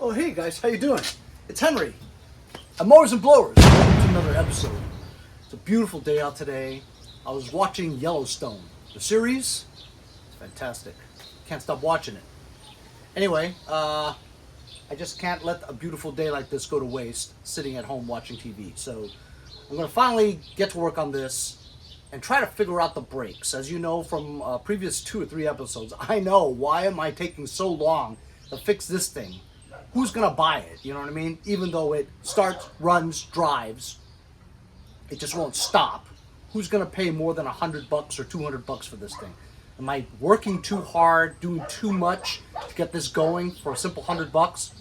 Oh, hey guys, how you doing? It's Henry at Mowers and Blowers. Welcome to another episode. It's a beautiful day out today. I was watching Yellowstone, the series. It's fantastic. Can't stop watching it. Anyway, I just can't let a beautiful day like this go to waste sitting at home watching TV. So I'm going to finally get to work on this and try to figure out the brakes. As you know from previous 2 or 3 episodes, I know why am I taking so long to fix this thing. Who's gonna buy it? You know what I mean? Even though it starts, runs, drives, it just won't stop. Who's gonna pay more than $100 or $200 for this thing? Am I working too hard, doing too much to get this going for a simple $100?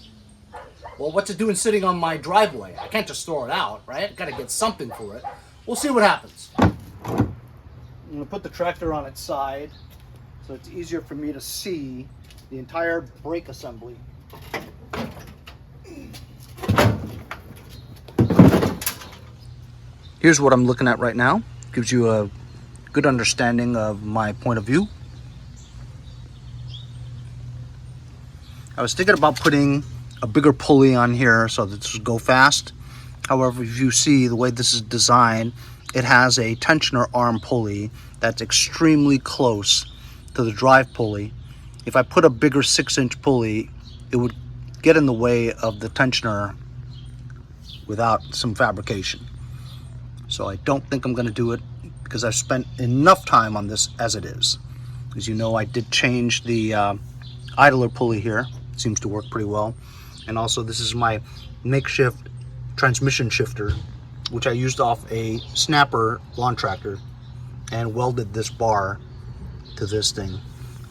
Well, what's it doing sitting on my driveway? I can't just throw it out, right? I gotta get something for it. We'll see what happens. I'm gonna put the tractor on its side so it's easier for me to see the entire brake assembly. Here's what I'm looking at right now. Gives you a good understanding of my point of view. I was thinking about putting a bigger pulley on here so that this would go fast. However, if you see the way this is designed, it has a tensioner arm pulley that's extremely close to the drive pulley. If I put a bigger 6-inch pulley, it would get in the way of the tensioner without some fabrication. So I don't think I'm going to do it because I've spent enough time on this as it is. As you know, I did change the idler pulley here. It seems to work pretty well. And also this is my makeshift transmission shifter, which I used off a snapper Lawntractor and welded this bar to this thing.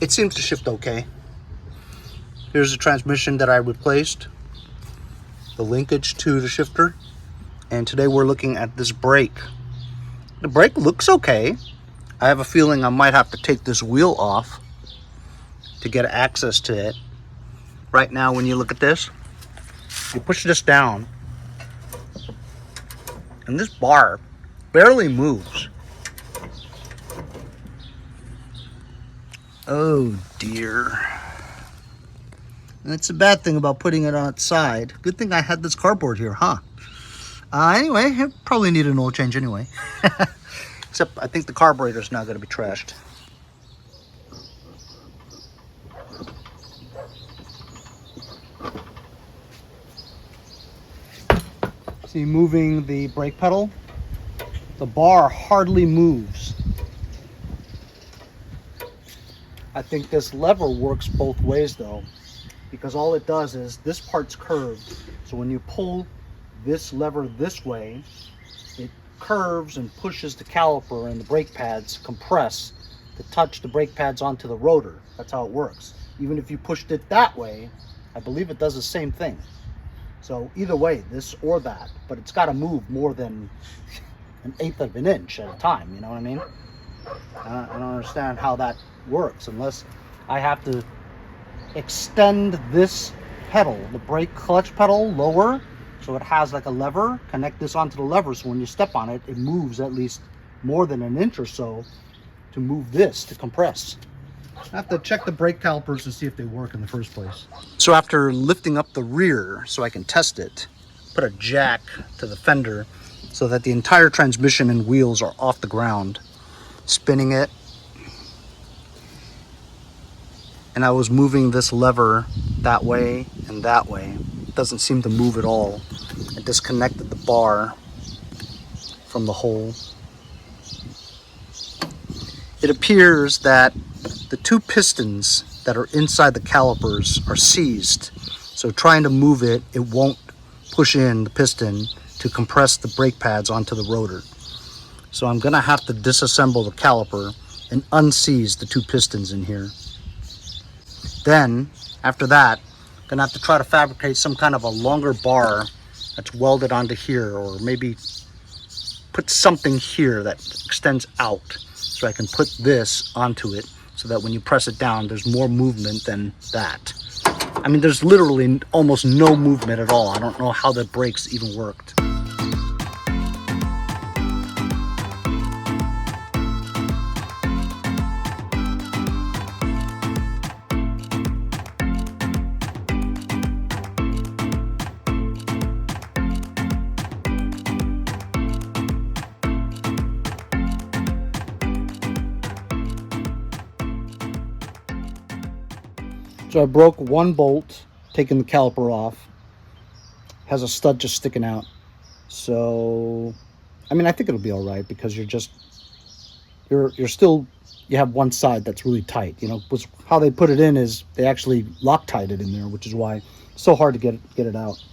It seems to shift okay. Here's the transmission that I replaced, the linkage to the shifter. And today we're looking at this brake. The brake looks okay. I have a feeling I might have to take this wheel off to get access to it. Right now, when you look at this, you push this down, and this bar barely moves. Oh dear. That's a bad thing about putting it on its side. Good thing I had this cardboard here, huh? Anyway, it probably need an oil change anyway. Except I think the carburetor is now going to be trashed. See, moving the brake pedal, the bar hardly moves. I think this lever works both ways though, because all it does is this part's curved. So when you pull this lever this way, it curves and pushes the caliper, and the brake pads compress to touch the brake pads onto the rotor. That's how it works. Even if you pushed it that way, I believe it does the same thing. So either way, this or that, but it's got to move more than 1/8 of an inch at a time, you know what I mean? I don't understand how that works unless I have to extend this pedal, the brake clutch pedal, lower, so it has like a lever, connect this onto the lever, so when you step on it, it moves at least more than 1 inch or so to move this, to compress. I have to check the brake calipers to see if they work in the first place. So after lifting up the rear so I can test it, put a jack to the fender so that the entire transmission and wheels are off the ground, spinning it, and I was moving this lever that way and that way. It doesn't seem to move at all. I disconnected the bar from the hole. It appears that the 2 pistons that are inside the calipers are seized. So trying to move it, it won't push in the piston to compress the brake pads onto the rotor. So I'm gonna have to disassemble the caliper and unseize the 2 pistons in here. Then, after that, I'm gonna have to try to fabricate some kind of a longer bar that's welded onto here, or maybe put something here that extends out so I can put this onto it so that when you press it down, there's more movement than that. I mean, there's literally almost no movement at all. I don't know how the brakes even worked. So I broke one bolt, taking the caliper off. Has a stud just sticking out. So, I mean, I think it'll be all right because you're still, you have one side that's really tight. You know, how they put it in is they actually Loctite it in there, which is why it's so hard to get it out.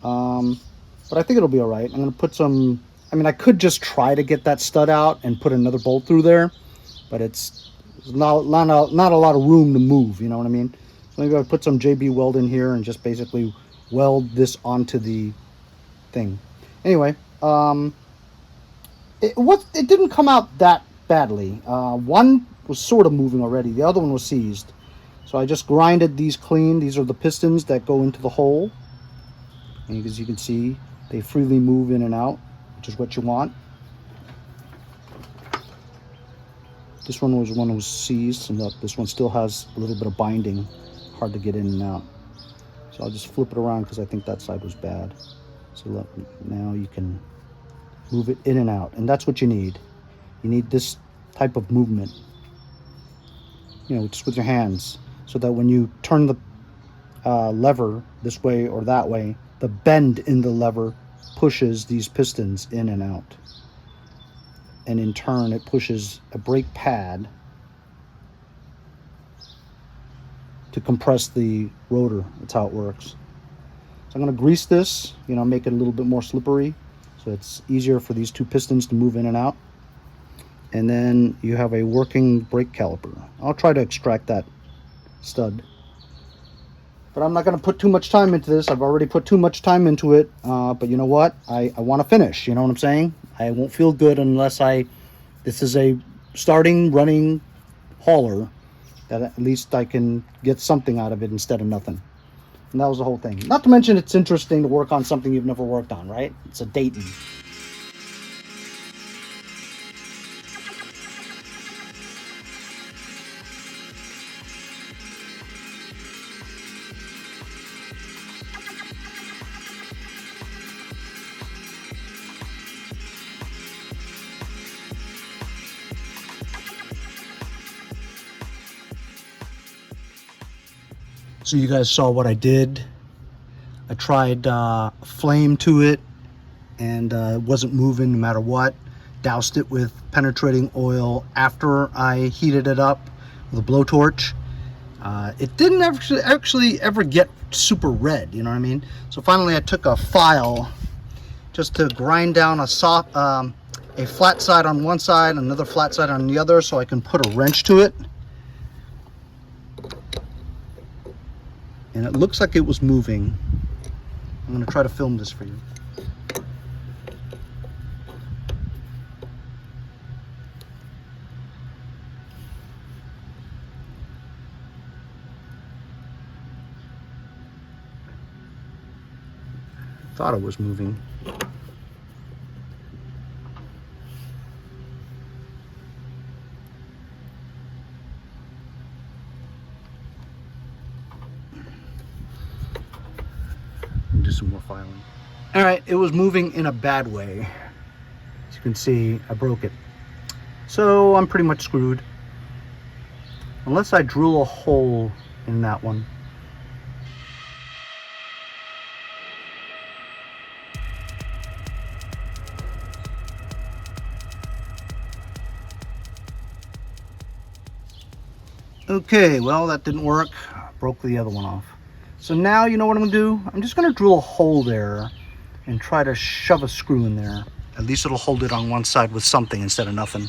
But I think it'll be all right. I'm going to put some, I mean, I could just try to get that stud out and put another bolt through there, but it's not a lot of room to move, you know what I mean? So maybe I'll put some JB weld in here and just basically weld this onto the thing. Anyway, it didn't come out that badly. One was sort of moving already. The other one was seized. So I just grinded these clean. These are the pistons that go into the hole. And as you can see, they freely move in and out, which is what you want. This one was seized, and this one still has a little bit of binding, hard to get in and out. So I'll just flip it around because I think that side was bad. So now you can move it in and out, and that's what you need. You need this type of movement, you know, just with your hands, so that when you turn the lever this way or that way, the bend in the lever pushes these pistons in and out, and in turn it pushes a brake pad to compress the rotor. That's how it works. So I'm going to grease this, you know, make it a little bit more slippery so it's easier for these two pistons to move in and out. And then you have a working brake caliper. I'll try to extract that stud, but I'm not going to put too much time into this. I've already put too much time into it, but you know what? I want to finish, you know what I'm saying? I won't feel good unless this is a running hauler, that at least I can get something out of it instead of nothing. And that was the whole thing. Not to mention it's interesting to work on something you've never worked on, right? It's a Dayton. So you guys saw what I did. I tried flame to it, and it wasn't moving no matter what. Doused it with penetrating oil after I heated it up with a blowtorch. It didn't actually ever get super red, you know what I mean? So finally I took a file just to grind down a flat side on one side, another flat side on the other, so I can put a wrench to it. And it looks like it was moving. I'm going to try to film this for you. Thought it was moving. Do some more filing. All right, it was moving in a bad way. As you can see, I broke it. So I'm pretty much screwed. Unless I drill a hole in that one. Okay, well, that didn't work. Broke the other one off. So now you know what I'm gonna do? I'm just gonna drill a hole there and try to shove a screw in there. At least it'll hold it on one side with something instead of nothing.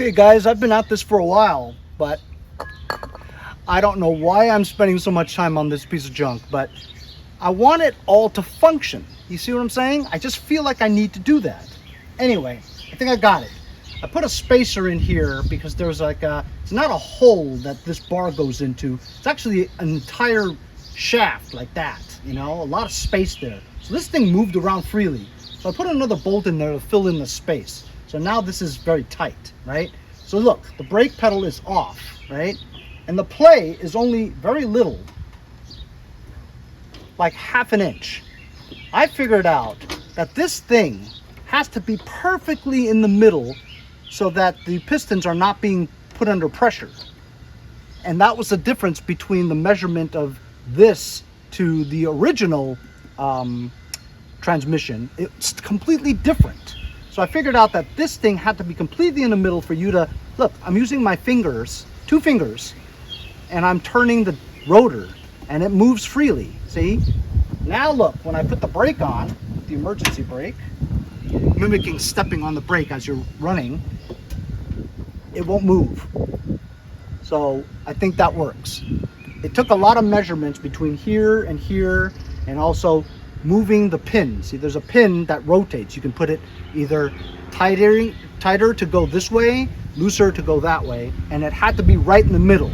Okay guys, I've been at this for a while, but I don't know why I'm spending so much time on this piece of junk, but I want it all to function. You see what I'm saying? I just feel like I need to do that. Anyway, I think I got it. I put a spacer in here because there's like it's not a hole that this bar goes into. It's actually an entire shaft like that, you know, a lot of space there. So this thing moved around freely. So I put another bolt in there to fill in the space. So now this is very tight, right? So look, the brake pedal is off, right? And the play is only very little, like ½ an inch. I figured out that this thing has to be perfectly in the middle so that the pistons are not being put under pressure. And that was the difference between the measurement of this to the original transmission. It's completely different. So I figured out that this thing had to be completely in the middle for you to, look, I'm using my fingers, 2 fingers, and I'm turning the rotor and it moves freely, see? Now look, when I put the brake on, the emergency brake, mimicking stepping on the brake as you're running, it won't move. So I think that works. It took a lot of measurements between here, and also moving the pin. See, there's a pin that rotates. You can put it either tighter to go this way, looser to go that way, and it had to be right in the middle.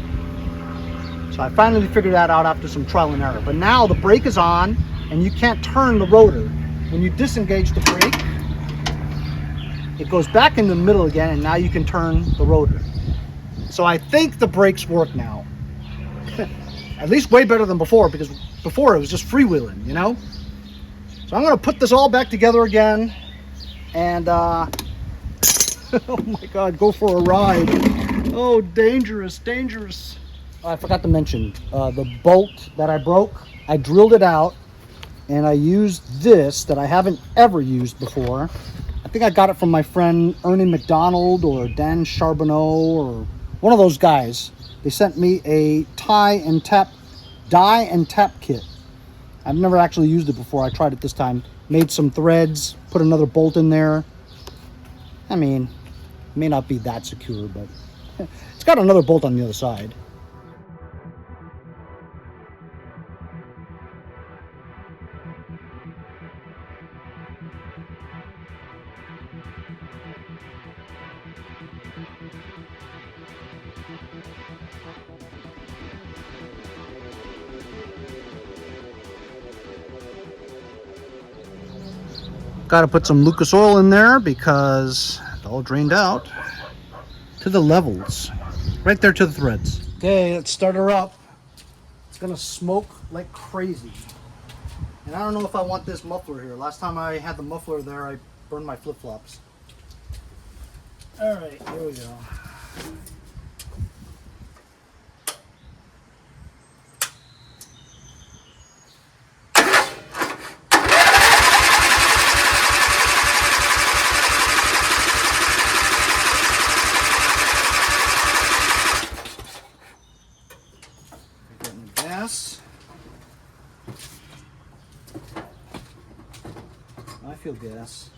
So I finally figured that out after some trial and error. But now the brake is on, and you can't turn the rotor. When you disengage the brake, it goes back in the middle again, and now you can turn the rotor. So I think the brakes work now. At least way better than before, because before it was just freewheeling, you know? So I'm gonna put this all back together again, and oh my God, go for a ride. Oh, dangerous, dangerous. I forgot to mention, the bolt that I broke, I drilled it out, and I used this that I haven't ever used before. I think I got it from my friend Ernie McDonald or Dan Charbonneau or one of those guys. They sent me a die and tap kit. I've never actually used it before. I tried it this time. Made some threads, put another bolt in there. I mean, it may not be that secure, but it's got another bolt on the other side. Got to put some Lucas oil in there because it's all drained out to the levels, right there to the threads. Okay, let's start her up. It's gonna smoke like crazy. And I don't know if I want this muffler here. Last time I had the muffler there, I burned my flip-flops. All right, here we go. I feel gas.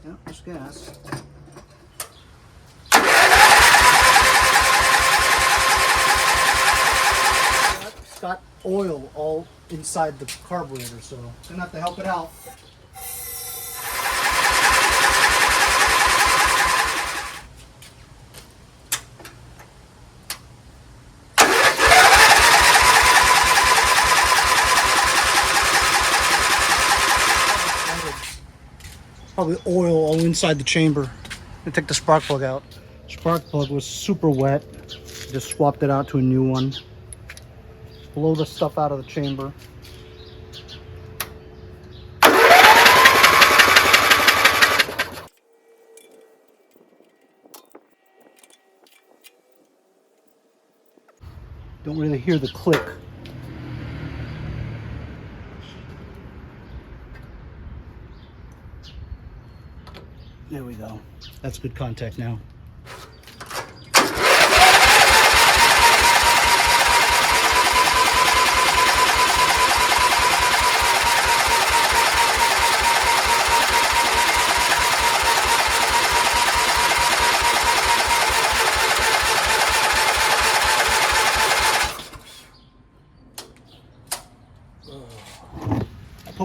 Yep, there's gas. It's got oil all inside the carburetor, so I'm gonna have to help it out. Probably oil all inside the chamber. I'm gonna take the spark plug out. Spark plug was super wet. Just swapped it out to a new one. Blow the stuff out of the chamber. Don't really hear the click. There we go. That's good contact now.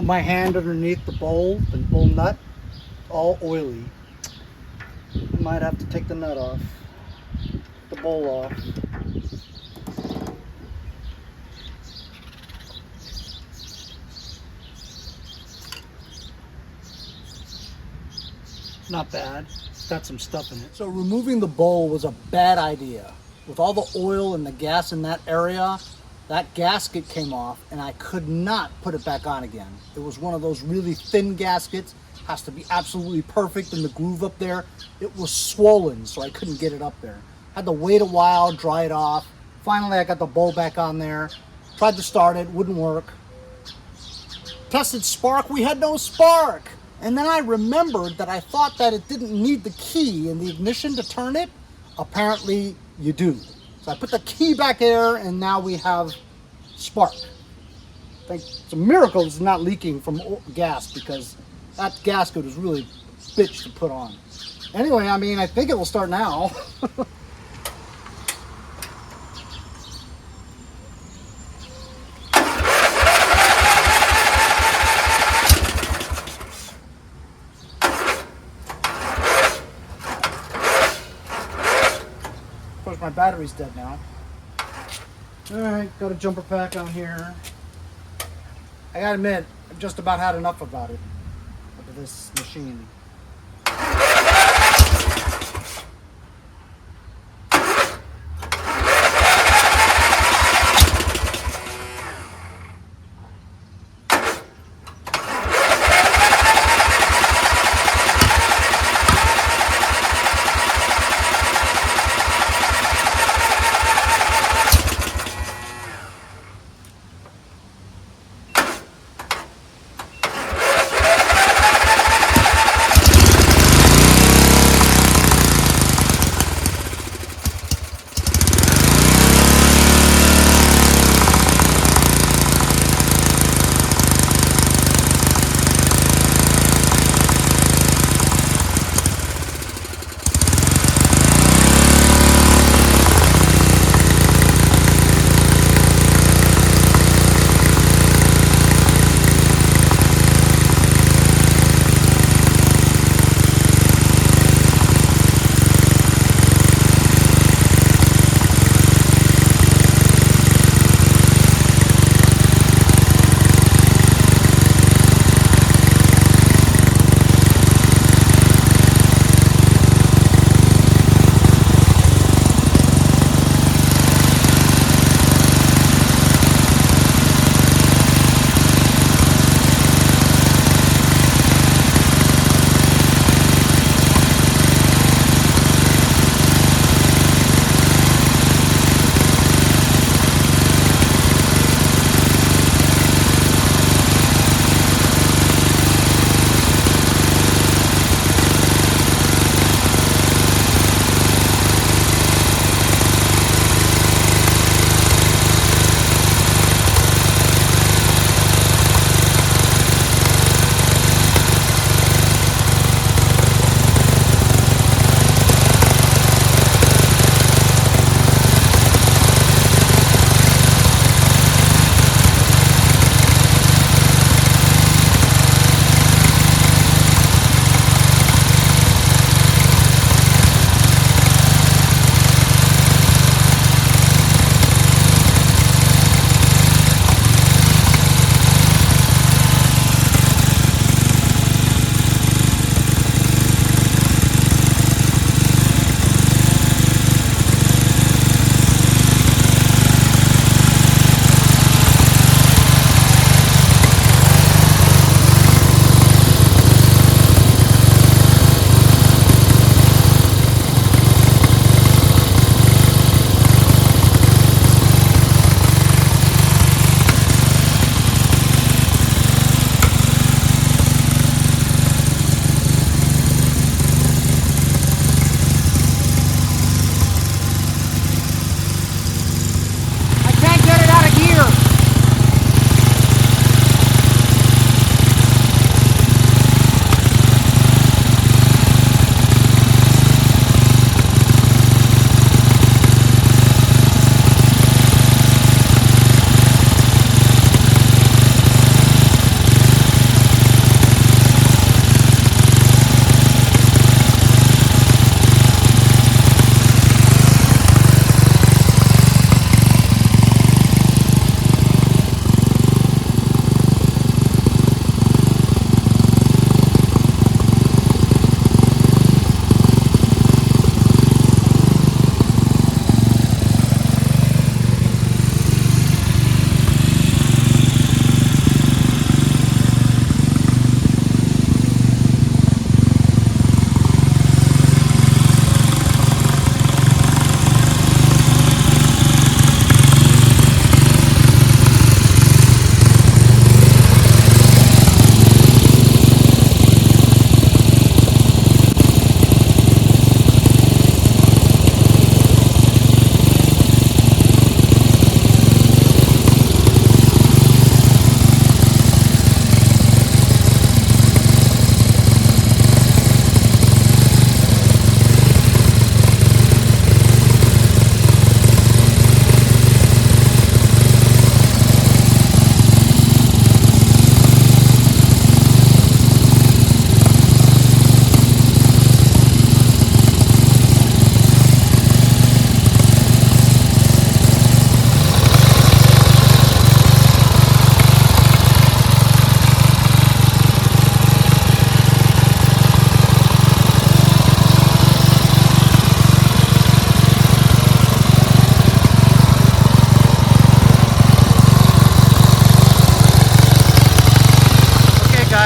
my hand underneath the bowl nut, all oily. I might have to take the nut off, the bowl off. Not bad. It's got some stuff in it. So removing the bowl was a bad idea. With all the oil and the gas in that area, that gasket came off and I could not put it back on again. It was one of those really thin gaskets. Has to be absolutely perfect in the groove up there. It was swollen, so I couldn't get it up there. Had to wait a while, dry it off. Finally, I got the bowl back on there. Tried to start it, wouldn't work. Tested spark, we had no spark. And then I remembered that I thought that it didn't need the key in the ignition to turn it. Apparently you do. So I put the key back there and now we have spark. I think it's a miracle it's not leaking from gas because that gasket was really a bitch to put on. Anyway, I mean, I think it will start now. Of course, my battery's dead now. Alright, got a jumper pack on here. I gotta admit, I've just about had enough about it. Of this machine.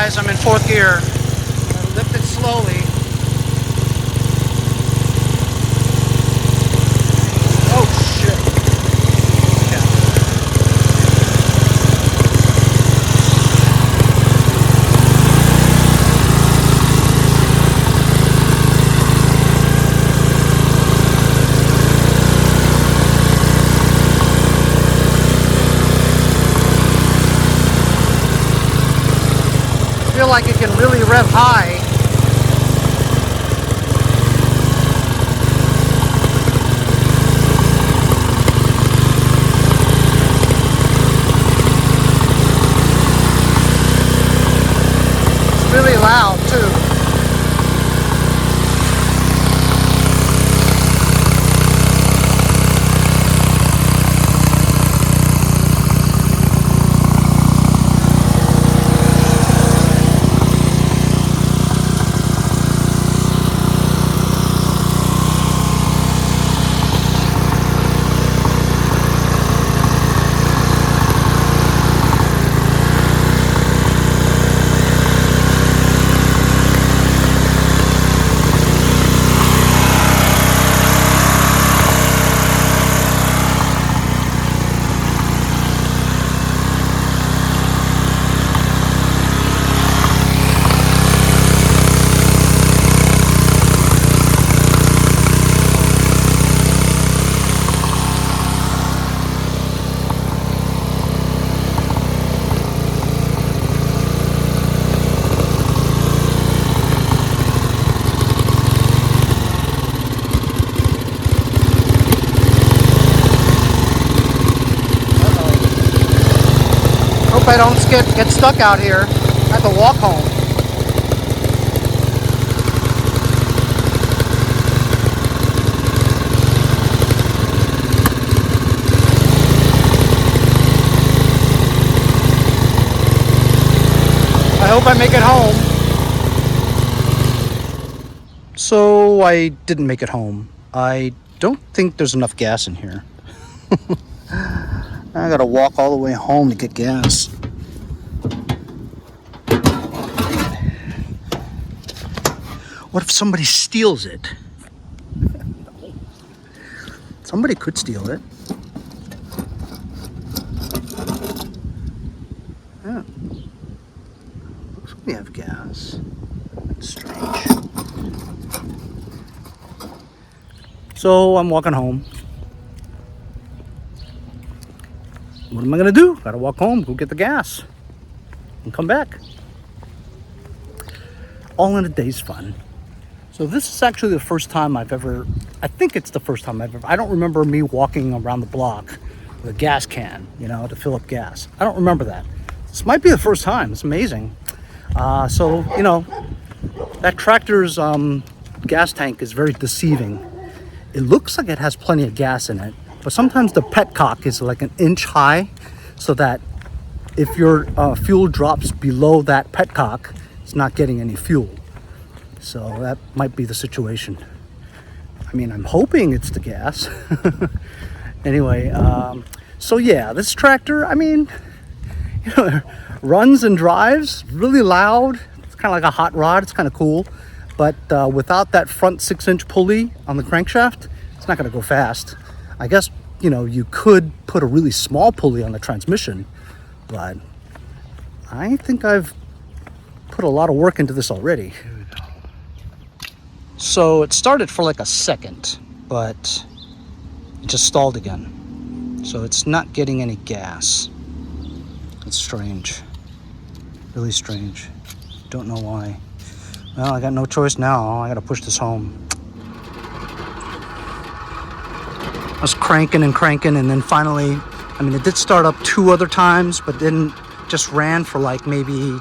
guys, I'm in 4th gear. Lift it slowly. Oh shit. Yeah. I feel like it can really rev high. Really loud too. Hope I don't get stuck out here. I have to walk home. I hope I make it home. So I didn't make it home. I don't think there's enough gas in here. I gotta walk all the way home to get gas. What if somebody steals it? Somebody could steal it. Yeah. Looks like we have gas. That's strange. So I'm walking home. What am I gonna do? Gotta walk home, go get the gas, and come back. All in a day's fun. So this is actually the first time I think it's the first time I don't remember me walking around the block with a gas can, you know, to fill up gas. I don't remember that. This might be the first time. It's amazing. So, you know, that tractor's gas tank is very deceiving. It looks like it has plenty of gas in it, but sometimes the petcock is like an inch high, so that if your fuel drops below that petcock, it's not getting any fuel. So that might be the situation. I mean, I'm hoping it's the gas. Anyway, so yeah, this tractor, I mean, you know, runs and drives really loud. It's kind of like a hot rod. It's kind of cool. But without that front 6-inch pulley on the crankshaft, it's not going to go fast. I guess, you know, you could put a really small pulley on the transmission, but I think I've put a lot of work into this already. So it started for like a second, but it just stalled again. So it's not getting any gas. It's strange. Really strange. Don't know why. Well, I got no choice now. I gotta push this home. I was cranking and cranking, and then finally, I mean, it did start up 2 other times, but then just ran for like maybe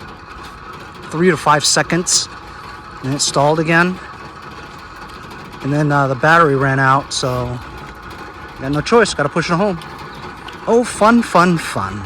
3 to 5 seconds, and it stalled again. And then the battery ran out, so I got no choice. Gotta push it home. Oh, fun, fun, fun.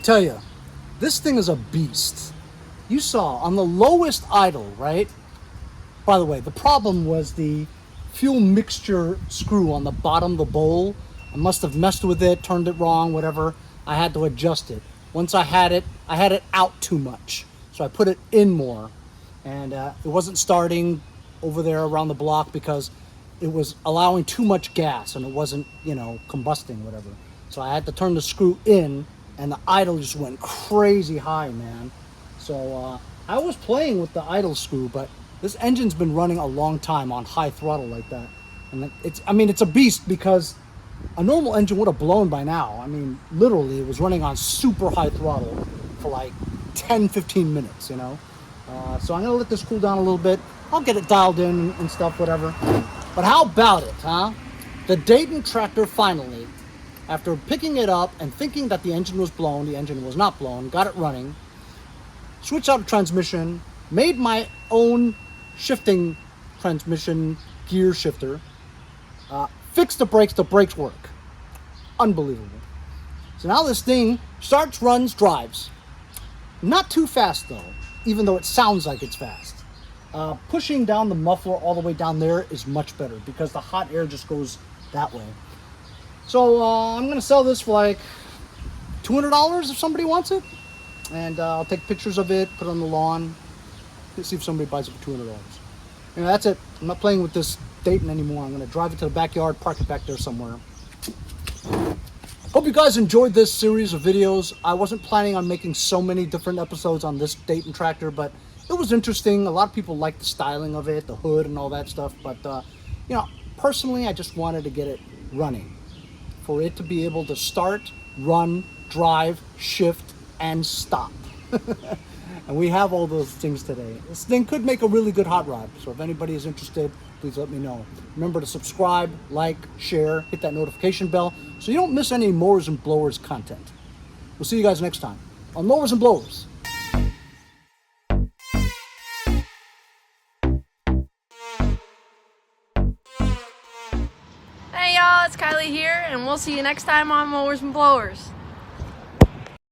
tell you, this thing is a beast. You saw on the lowest idle, right? By the way, the problem was the fuel mixture screw on the bottom of the bowl. I must have messed with it, turned it wrong, whatever. I had to adjust it. Once I had it out too much. So I put it in more. And it wasn't starting over there around the block because it was allowing too much gas and it wasn't, you know, combusting, whatever. So I had to turn the screw in and the idle just went crazy high, man. So I was playing with the idle screw, but this engine's been running a long time on high throttle like that. And it's a beast because a normal engine would have blown by now. I mean, literally, it was running on super high throttle for like 10, 15 minutes, you know? So I'm gonna let this cool down a little bit. I'll get it dialed in and stuff, whatever. But how about it, huh? The Dayton tractor finally, after picking it up and thinking that the engine was blown, the engine was not blown, got it running, switched out the transmission, made my own shifting transmission gear shifter, fixed the brakes work. Unbelievable. So now this thing starts, runs, drives. Not too fast though, even though it sounds like it's fast. Pushing down the muffler all the way down there is much better because the hot air just goes that way. So I'm gonna sell this for like $200 if somebody wants it. And I'll take pictures of it, put it on the lawn. Let's see if somebody buys it for $200. And that's it. I'm not playing with this Dayton anymore. I'm gonna drive it to the backyard, park it back there somewhere. Hope you guys enjoyed this series of videos. I wasn't planning on making so many different episodes on this Dayton tractor, but it was interesting. A lot of people like the styling of it, the hood and all that stuff. But, you know, personally, I just wanted to get it running. For it to be able to start, run, drive, shift, and stop. And we have all those things today. This thing could make a really good hot rod. So if anybody is interested, please let me know. Remember to subscribe, like, share, hit that notification bell so you don't miss any Mowers and Blowers content. We'll see you guys next time on Mowers and Blowers. Hey y'all, it's Kylie here, and we'll see you next time on Mowers and Blowers.